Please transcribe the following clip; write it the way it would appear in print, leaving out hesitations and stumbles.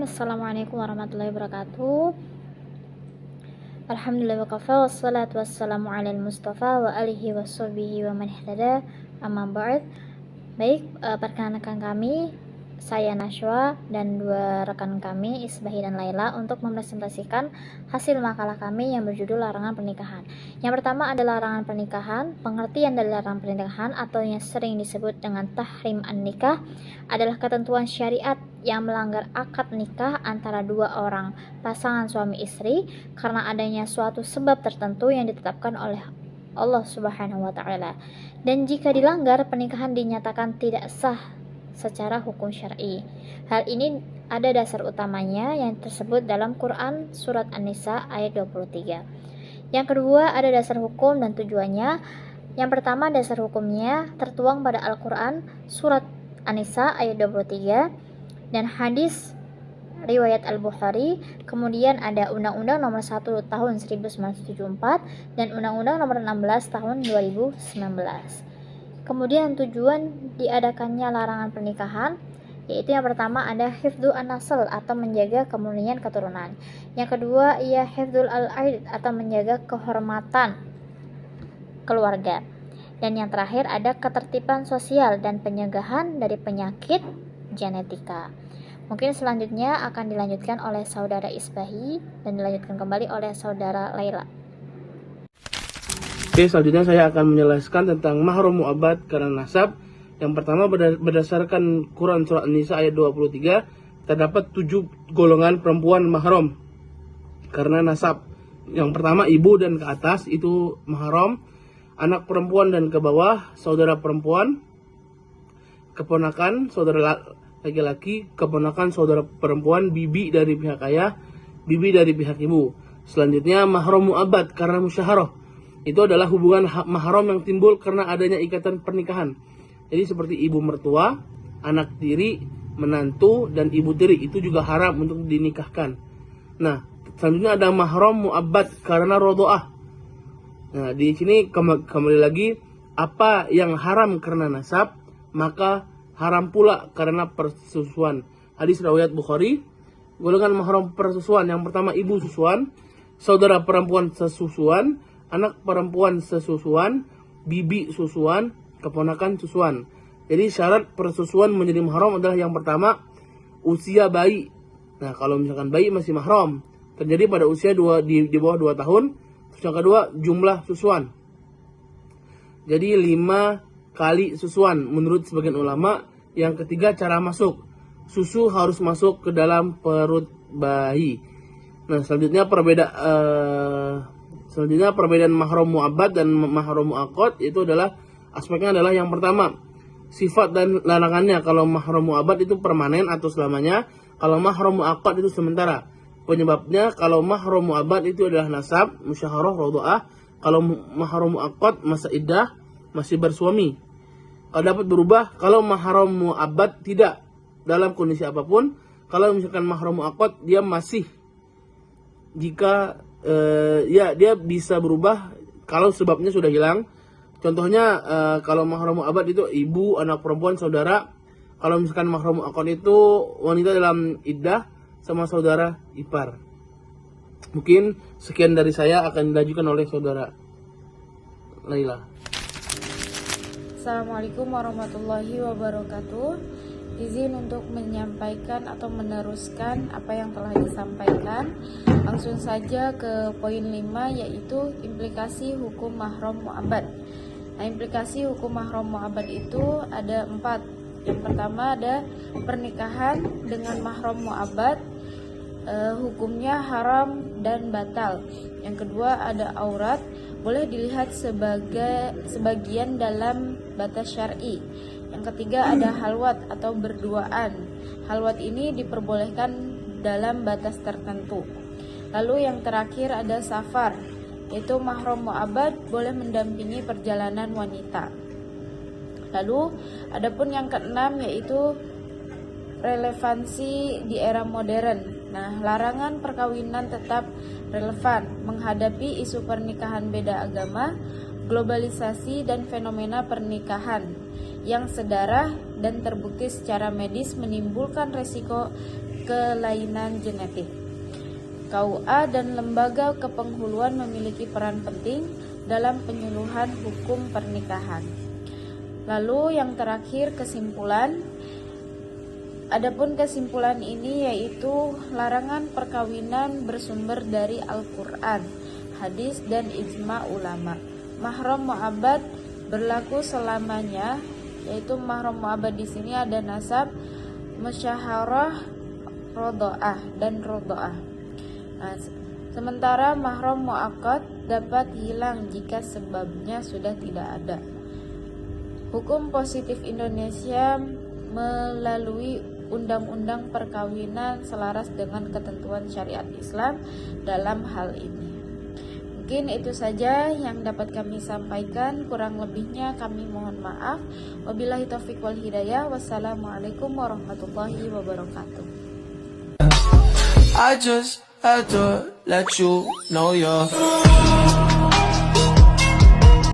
Assalamualaikum warahmatullahi wabarakatuh. Alhamdulillah wa kafa, wassalatu wassalamu ala al-mustafa wa alihi wa sahbihi wa man ihtada, amma ba'd. Baik, perkenalkan kami, saya Nashwa dan dua rekan kami, Isbahi dan Laila, untuk mempresentasikan hasil makalah kami yang berjudul Larangan Pernikahan. Yang pertama adalah larangan pernikahan. Pengertian dari larangan pernikahan atau yang sering disebut dengan tahrim an-nikah adalah ketentuan syariat yang melanggar akad nikah antara dua orang pasangan suami istri karena adanya suatu sebab tertentu yang ditetapkan oleh Allah Subhanahu wa taala. Dan jika dilanggar, pernikahan dinyatakan tidak sah secara hukum syar'i. Hal ini ada dasar utamanya yang tersebut dalam Quran surat An-Nisa ayat 23. Yang kedua ada dasar hukum dan tujuannya. Yang pertama, dasar hukumnya tertuang pada Al-Quran surat An-Nisa ayat 23 dan hadis riwayat Al-Bukhari. Kemudian ada Undang-Undang Nomor 1 Tahun 1974 dan Undang-Undang Nomor 16 Tahun 2019. Kemudian tujuan diadakannya larangan pernikahan, yaitu yang pertama ada hifdzu an-nasl atau menjaga kemurnian keturunan. Yang kedua ia hifdzul al-aid atau menjaga kehormatan keluarga. Dan yang terakhir ada ketertiban sosial dan pencegahan dari penyakit genetika. Mungkin selanjutnya akan dilanjutkan oleh saudara Isbahi dan dilanjutkan kembali oleh saudara Laila. Oke, selanjutnya saya akan menjelaskan tentang mahram mu'abbad karena nasab. Yang pertama, berdasarkan Quran Surah An-Nisa ayat 23, terdapat 7 golongan perempuan mahram karena nasab. Yang pertama, ibu dan ke atas itu mahram, anak perempuan dan ke bawah, saudara perempuan, keponakan, saudara laki-laki, keponakan saudara perempuan, bibi dari pihak ayah, bibi dari pihak ibu. Selanjutnya, mahram mu'abbad karena musyaharah. Itu adalah hubungan mahram yang timbul karena adanya ikatan pernikahan. Jadi seperti ibu mertua, anak tiri, menantu, dan ibu tiri itu juga haram untuk dinikahkan. Nah, selanjutnya ada mahram mu'abbad karena rodoah. Nah, di sini kembali lagi, apa yang haram karena nasab, maka haram pula karena persusuan. Hadis riwayat Bukhari, golongan mahram persusuan. Yang pertama ibu susuan, saudara perempuan sesusuan, anak perempuan sesusuan, bibi susuan, keponakan susuan. Jadi syarat persusuan menjadi mahram adalah yang pertama usia bayi. Nah, kalau misalkan bayi masih mahram, terjadi pada usia di bawah 2 tahun. Terus yang kedua jumlah susuan. Jadi 5 kali susuan menurut sebagian ulama. Yang ketiga cara masuk. Susu harus masuk ke dalam perut bayi. Nah, selanjutnya perbedaan mahram mu'abbad dan mahram mu'aqqad itu adalah aspeknya adalah yang pertama sifat dan larangannya. Kalau mahram mu'abbad itu permanen atau selamanya, kalau mahram mu'aqqad itu sementara. Penyebabnya kalau mahram mu'abbad itu adalah nasab, musyaharah, rodoah. Kalau mahram mu'aqqad masa iddah, masih bersuami. Kalau dapat berubah, kalau mahram mu'abbad tidak dalam kondisi apapun. Kalau misalkan mahram mu'aqqad dia masih, jika dia bisa berubah kalau sebabnya sudah hilang. Contohnya kalau mahram mu'abbad itu ibu, anak perempuan, saudara. Kalau misalkan mahram mu'aqqad itu wanita dalam iddah sama saudara ipar. Mungkin sekian dari saya, akan dilanjutkan oleh saudara Laila. Assalamualaikum warahmatullahi wabarakatuh. Izin untuk menyampaikan atau meneruskan apa yang telah disampaikan. Langsung saja ke poin 5, yaitu implikasi hukum mahram mu'abbad. Nah, implikasi hukum mahram mu'abbad itu ada 4. Yang pertama ada pernikahan dengan mahram mu'abbad, hukumnya haram dan batal. Yang kedua ada aurat, boleh dilihat sebagian dalam batas syar'i. Yang ketiga ada halwat atau berduaan. Halwat ini diperbolehkan dalam batas tertentu. Lalu yang terakhir ada safar, yaitu mahram mu'abbad boleh mendampingi perjalanan wanita. Lalu adapun yang keenam yaitu relevansi di era modern. Nah, larangan perkawinan tetap relevan menghadapi isu pernikahan beda agama, globalisasi dan fenomena pernikahan yang sedarah dan terbukti secara medis menimbulkan resiko kelainan genetik. KUA dan lembaga kepenghuluan memiliki peran penting dalam penyuluhan hukum pernikahan. Lalu yang terakhir, kesimpulan. Adapun kesimpulan ini yaitu larangan perkawinan bersumber dari Al-Quran, hadis, dan ijma ulama. Mahram mu'abbad berlaku selamanya, yaitu mahram mu'abbad di sini ada nasab, musyaharah, rodoah, dan rodoah. Nah, sementara mahram mu'aqqad dapat hilang jika sebabnya sudah tidak ada. Hukum positif Indonesia melalui undang-undang perkawinan selaras dengan ketentuan syariat Islam dalam hal ini. Mungkin itu saja yang dapat kami sampaikan, kurang lebihnya kami mohon maaf. Wabillahi taufiq wal hidayah. Wassalamualaikum warahmatullahi wabarakatuh. I just had to let you know you're